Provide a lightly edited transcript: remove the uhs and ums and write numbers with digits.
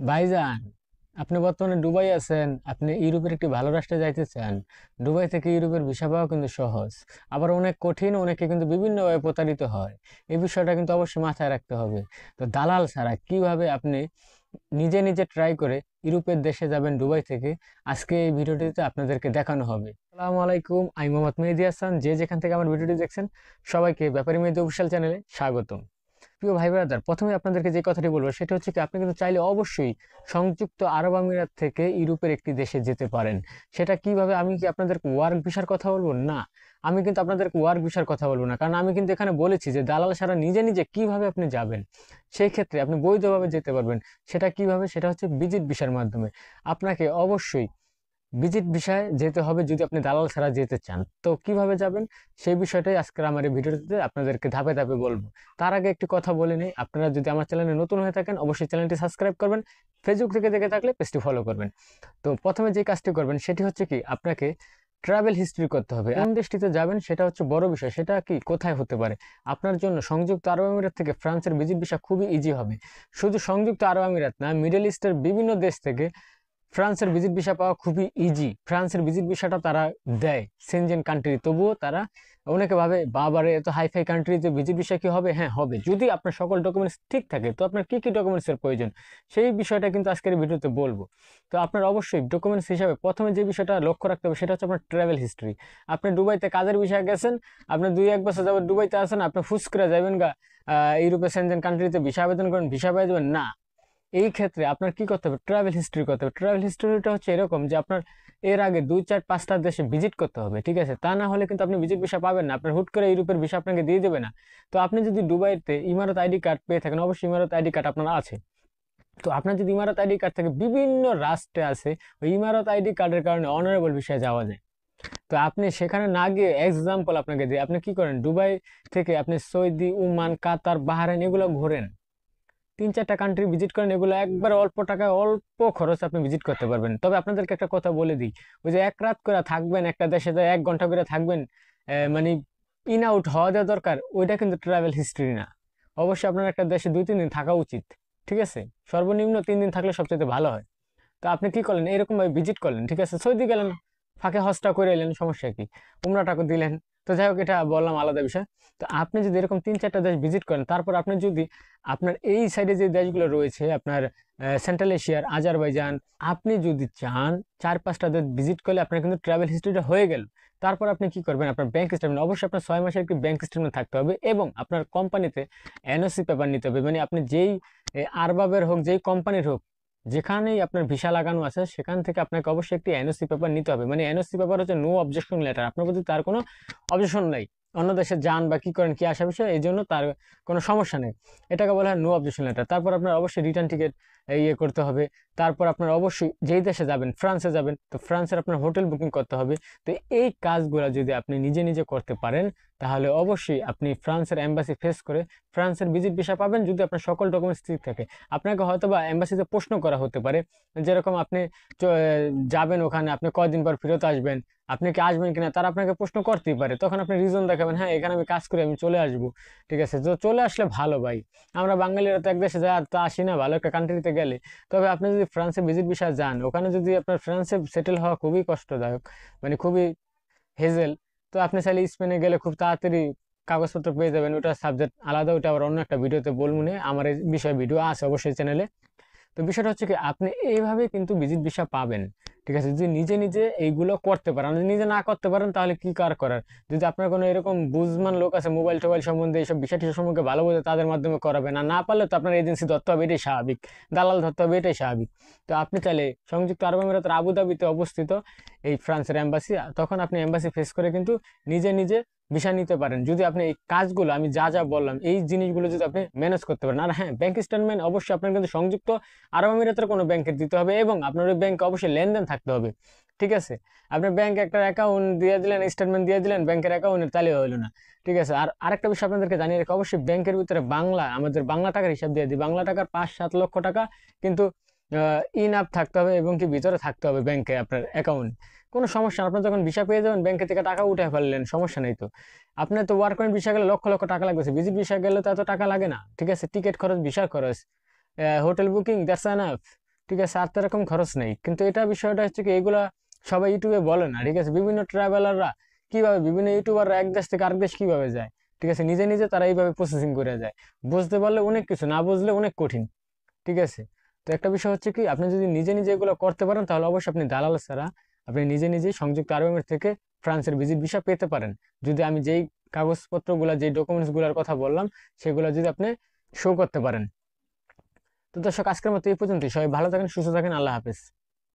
ভাইজান, আপনি বর্তমানে দুবাই আছেন। আপনি ইউরোপের একটি ভালো রাষ্ট্রে যাইতে চান। দুবাই থেকে ইউরোপের ভিসা পাওয়া কিন্তু সহজ, আবার অনেক কঠিন। অনেকে কিন্তু বিভিন্নভাবে প্রতারিত হয়। এই বিষয়টা কিন্তু অবশ্যই মাথায় রাখতে হবে। তো দালাল ছাড়া কিভাবে আপনি নিজে নিজে ট্রাই করে ইউরোপের দেশে যাবেন দুবাই থেকে, আজকে এই ভিডিওটিতে আপনাদেরকে দেখানো হবে। আসসালামু আলাইকুম, আমি মোহাম্মদ মেহেদী হাসান। যে যেখান থেকে আমার ভিডিওটি দেখছেন, সবাইকে ব্যাপারী মেহেদী অফিসিয়াল চ্যানেলে স্বাগতম। প্রিয় ভাই ব্রাদার, প্রথমে আপনাদেরকে যে কথাটি বলবো সেটা হচ্ছে কি, আপনি কিন্তু চাইলে অবশ্যই সংযুক্ত আরব আমিরাত থেকে ইউরোপের একটি দেশে যেতে পারেন। সেটা কিভাবে? আমি কি আপনাদেরকে ওয়ার্ক ভিসার কথা বলবো? না, আমি কিন্তু আপনাদেরকে ওয়ার্ক ভিসার কথা বলবো না, কারণ আমি কিন্তু এখানে বলেছি যে দালাল ছাড়া নিজে নিজে কিভাবে আপনি যাবেন। সেই ক্ষেত্রে আপনি বৈধভাবে যেতে পারবেন। সেটা কিভাবে? সেটা হচ্ছে ভিজিট ভিসার মাধ্যমে। আপনাকে অবশ্যই ভিজিট ভিসায় যেতে হবে যদি আপনি দালাল ছাড়া যেতে চান। তো কিভাবে যাবেন সেই বিষয়টাই আজকের আমার এই ভিডিওতে আপনাদেরকে ধাপে ধাপে বলবো। তার আগে একটি কথা বলে নিই, আপনারা যদি আমার চ্যানেলে নতুন হয়ে থাকেন অবশ্যই চ্যানেলটি সাবস্ক্রাইব করবেন। ফেসবুক থেকে দেখে থাকলে পেজটি ফলো করবেন। তো প্রথমে যে কাজটি করবেন সেটি হচ্ছে কি, আপনাকে ট্রাভেল হিস্ট্রি করতে হবে। কোন দেশটিতে যাবেন সেটা হচ্ছে বড় বিষয়। সেটা কি কোথায় হতে পারে? আপনার জন্য সংযুক্ত আরব আমিরাত থেকে ফ্রান্সের ভিজিট ভিসা খুবই ইজি হবে। শুধু সংযুক্ত আরব আমিরাত না, মিডল ইস্টের বিভিন্ন দেশ থেকে ফ্রান্সের ভিজিট ভিসা পাওয়া খুবই ইজি। ফ্রান্সের ভিজিট ভিসাটা তারা দেয় সেনজেন কান্ট্রি, তবুও তারা অনেকে ভাবে বাবারে এত হাইফাই কান্ট্রিতে ভিজিট ভিসা কি হবে? হ্যাঁ হবে, যদি আপনার সকল ডকুমেন্টস ঠিক থাকে। তো আপনার কি কি ডকুমেন্টসের প্রয়োজন সেই বিষয়টা কিন্তু আজকের ভিডিওতে বলবো। তো আপনার অবশ্যই ডকুমেন্টস হিসাবে প্রথমে যে বিষয়টা লক্ষ্য রাখতে হবে সেটা হচ্ছে আপনার ট্রাভেল হিস্ট্রি। আপনি দুবাইতে কাজের বিষয়ে গেছেন, আপনি 2-1 বছর যাবত দুবাইতে আছেন, আপনি ফুস করে যাবেন গা ইউরোপের সেনজেন কান্ট্রিতে ভিসা আবেদন করেন, ভিসা পেয়ে যাবেন না। এই ক্ষেত্রে আপনার কি করতে হবে? ট্রাভেল হিস্ট্রি করতে হবে। ট্রাভেল হিস্ট্রিটা হচ্ছে এরকম যে আপনার এর আগে 2-4-5টা দেশে ভিজিট করতে হবে, ঠিক আছে? তা না হলে কিন্তু আপনি ভিজিট ভিসা পাবেন না। আপনার হুট করে ইউরোপের ভিসা আপনাকে দিয়ে দেবে না। তো আপনি যদি দুবাইতে ইমারত আইডি কার্ড পেয়ে থাকেন, অবশ্যই ইমারত আইডি কার্ড আপনার আছে। তো আপনার যদি ইমারত আইডি কার্ড থাকে, বিভিন্ন রাষ্ট্রে আছে, ওই ইমারত আইডি কার্ডের কারণে অনারেবল ভিসায় যাওয়া যায়। তো আপনি সেখানে না গিয়ে, এক্সাম্পল আপনাকে দিই, আপনি কি করেন, দুবাই থেকে আপনি সৌদি, ওমান, কাতার, বাহরাইন এগুলো ঘোরেন, 3-4টা কান্ট্রি ভিজিট করেন। এগুলো একবার অল্প টাকায় অল্প খরচ আপনি ভিজিট করতে পারবেন। তবে আপনাদেরকে একটা কথা বলে দিই, ওই যে এক রাত করে থাকবেন একটা দেশে, যায় 1 ঘন্টা করে থাকবেন, মানে ইন আউট হওয়া দেওয়া দরকার, ওইটা কিন্তু ট্রাভেল হিস্ট্রি না। অবশ্যই আপনার একটা দেশে 2-3 দিন থাকা উচিত, ঠিক আছে? সর্বনিম্ন 3 দিন থাকলে সবচেয়ে ভালো হয়। তো আপনি কি করলেন, এরকম ভাবে ভিজিট করলেন, ঠিক আছে? সৌদি গেলেন, ফাঁকে হজটা করে এলেন, সমস্যা কি? উমরাটাকে দিলেন। তো যাই হোক, এটা বললাম আলাদা বিষয়। তো আপনি যদি এরকম 3-4টা দেশ ভিজিট করেন, তারপর আপনি যদি আপনার এই সাইডে যে দেশগুলো রয়েছে আপনার সেন্ট্রাল এশিয়ার আজারবাইজান, আপনি যদি চান 4-5টা দেশ ভিজিট করলে আপনার কিন্তু ট্রাভেল হিস্ট্রিটা হয়ে গেল। তারপর আপনি কি করবেন, আপনার ব্যাংক স্টেটমেন্ট, অবশ্যই আপনার 6 মাসের একটি ব্যাংক স্টেটমেন্ট থাকতে হবে, এবং আপনার কোম্পানিতে এনওসি পেপার নিতে হবে। মানে আপনি যেই আরবাবের হোক, যেই কোম্পানির হোক, যেখানেই আপনার ভিসা লাগানো আছে সেখান থেকে আপনাকে অবশ্যই একটি এনওসি পেপার নিতে হবে। মানে এনওসি পেপার হচ্ছে নো অবজেকশন লেটার, আপনার প্রতি তার কোনো অবজেকশন নাই। অন্য দেশে যান বা কি করেন, কি আসা বিষয়, এই জন্য তার কোনো সমস্যা নেই। এটাকে বলা হয় নো অবজেকশন লেটার। তারপর আপনার অবশ্যই রিটার্ন টিকিট ইয়ে করতে হবে। তারপর আপনার অবশ্যই যেই দেশে যাবেন, ফ্রান্সে যাবেন, তো ফ্রান্সের আপনার হোটেল বুকিং করতে হবে। তো এই কাজগুলো যদি আপনি নিজে নিজে করতে পারেন, তাহলে অবশ্যই আপনি ফ্রান্সের এম্বাসি ফেস করে ফ্রান্সের ভিজিট ভিসা পাবেন, যদি আপনার সকল ডকুমেন্টস ঠিক থাকে। আপনাকে হয়তো বা এম্বাসিতে প্রশ্ন করা হতে পারে, যেরকম আপনি যাবেন ওখানে, আপনি কয়দিন পর ফেরত আসবেন, আপনি কি আসবেন কিনা, তারা আপনাকে প্রশ্ন করতেই পারে। তখন আপনি রিজন দেখাবেন, হ্যাঁ এখানে আমি কাজ করি, আমি চলে আসবো, ঠিক আছে? তো চলে আসলে ভালো ভাই। আমরা বাঙালিরা তো এক দেশে যায় আর তো আসি না ভালো একটা কান্ট্রিতে গেলে। তবে আপনি যদি ফ্রান্সে ভিজিট ভিসা যান, ওখানে যদি আপনার ফ্রান্সে সেটেল হওয়া খুবই কষ্টদায়ক, মানে খুবই হেজেল। তো আপনি চাইলে স্পেনে গেলে খুব তাড়াতাড়ি কাগজপত্র পেয়ে যাবেন। ওটা সাবজেক্ট আলাদা, ওটা আবার অন্য একটা ভিডিওতে বলবো না, আমার এই বিষয়ে ভিডিও আছে অবশ্যই চ্যানেলে। তো বিষয়টা হচ্ছে কি, আপনি এইভাবে কিন্তু ভিজিট ভিসা পাবেন, ঠিক আছে? যদি নিজে নিজে এইগুলো করতে পারেন। যদি নিজে না করতে পারেন তাহলে কি কার করার? যদি আপনার কোনো এরকম বুঝমান লোক আছে মোবাইল টোবাইল সম্বন্ধে, এইসব বিষয় টিষয় সম্পর্কে ভালো বোঝে, তাদের মাধ্যমে করাবেন। আর না পারলে তো আপনার এজেন্সি ধরতে হবে, এটাই স্বাভাবিক। দালাল ধরতে হবে, এটাই স্বাভাবিক। তো আপনি চাইলে সংযুক্ত আরব আমিরাতের আবুধাবিতে অবস্থিত এই ফ্রান্সের এম্বাসি, তখন আপনি এম্বাসি ফেস করে কিন্তু নিজে নিজে ভিসা নিতে পারেন, যদি আপনি এই কাজগুলো আমি যা যা বললাম এই জিনিসগুলো যদি আপনি ম্যানেজ করতে পারেন। আর হ্যাঁ, ব্যাংক স্টেটমেন্ট অবশ্যই আপনার কিন্তু সংযুক্ত আরব আমিরাতের কোনো ব্যাংকে দিতে হবে, এবং আপনার ওই ব্যাংকে অবশ্যই লেনদেন থাকতে হবে, ঠিক আছে? আপনার ব্যাংক একটা অ্যাকাউন্ট দিয়ে দিলেন, স্টেটমেন্ট দিয়ে দিলেন ব্যাংকের অ্যাকাউন্টের, তাহলে হইলো না, ঠিক আছে? আর আরেকটা বিষয় আপনাদেরকে জানিয়ে রাখি, অবশ্যই ব্যাংকের ভিতরে বাংলা, আমাদের বাংলা টাকার হিসাব দিয়ে দিই, বাংলা টাকার 5-7 লক্ষ টাকা কিন্তু ইনআপ থাকতে হবে, এবং কি ভিতরে থাকতে হবে ব্যাংকে আপনার অ্যাকাউন্ট। কোনো সমস্যা না, আপনার যখন ভিসা পেয়ে যাবেন ব্যাংকে থেকে টাকা উঠে ফেললেন, সমস্যা নেই। তো আপনার তো ওয়ার্ক পয়েন্ট ভিসা গেলে লক্ষ লক্ষ টাকা লাগবে, ভিজিট ভিসা গেলে তো এত টাকা লাগে না, ঠিক আছে? টিকিট খরচ, ভিসার খরচ, হোটেল বুকিং, দ্যাটস এনাফ। ঠিক আছে, আর তো এরকম খরচ নেই। কিন্তু এটা বিষয়টা হচ্ছে কি, এগুলা সবাই ইউটিউবে বলে না। ঠিক আছে, বিভিন্ন ট্রাভেলাররা কিভাবে, বিভিন্ন ইউটিউবাররা এক দেশ থেকে আরেক দেশ কিভাবে যায়, ঠিক আছে, নিজে নিজে তারা এইভাবে প্রসেসিং করে যায়। বুঝতে পারলে অনেক কিছু, না বুঝলে অনেক কঠিন। ঠিক আছে, তো একটা বিষয় হচ্ছে কি, আপনি যদি নিজে নিজে এগুলো করতে পারেন তাহলে অবশ্যই আপনি দালাল ছাড়া আপনি নিজে নিজেই সংযুক্ত আরব আমিরাত থেকে ফ্রান্সের ভিজিট ভিসা পেতে পারেন, যদি আমি যেই কাগজপত্রগুলা, যেই ডকুমেন্টস গুলার কথা বললাম সেগুলো যদি আপনি শো করতে পারেন। তো দর্শক, আজকের মতো এই পর্যন্তই। সবাই ভালো থাকেন, সুস্থ থাকেন, আল্লাহ হাফেজ।